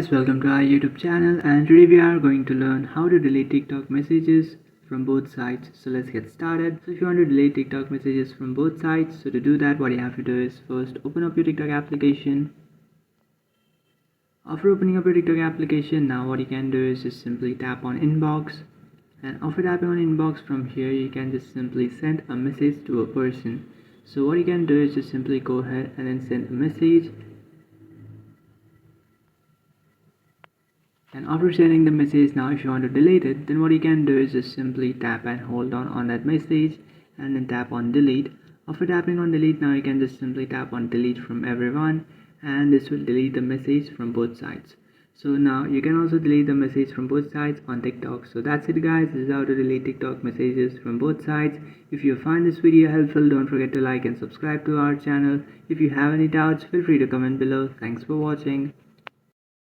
guys, welcome to our YouTube channel, and today we are going to learn how to delete TikTok messages from both sides. So let's get started. So if you want to delete TikTok messages from both sides, so to do that what you have to do is first open up your TikTok application. After opening up your TikTok application, now what you can do is just simply tap on inbox, and after tapping on inbox, from here you can just simply send a message to a person. So what you can do is just simply go ahead and then send a message. And after sending the message, now if you want to delete it, then what you can do is just simply tap and hold on that message and then tap on delete. After tapping on delete, now you can just simply tap on delete from everyone, and this will delete the message from both sides. So now you can also delete the message from both sides on TikTok. So that's it guys, this is how to delete TikTok messages from both sides. If you find this video helpful, don't forget to like and subscribe to our channel. If you have any doubts, feel free to comment below. Thanks for watching.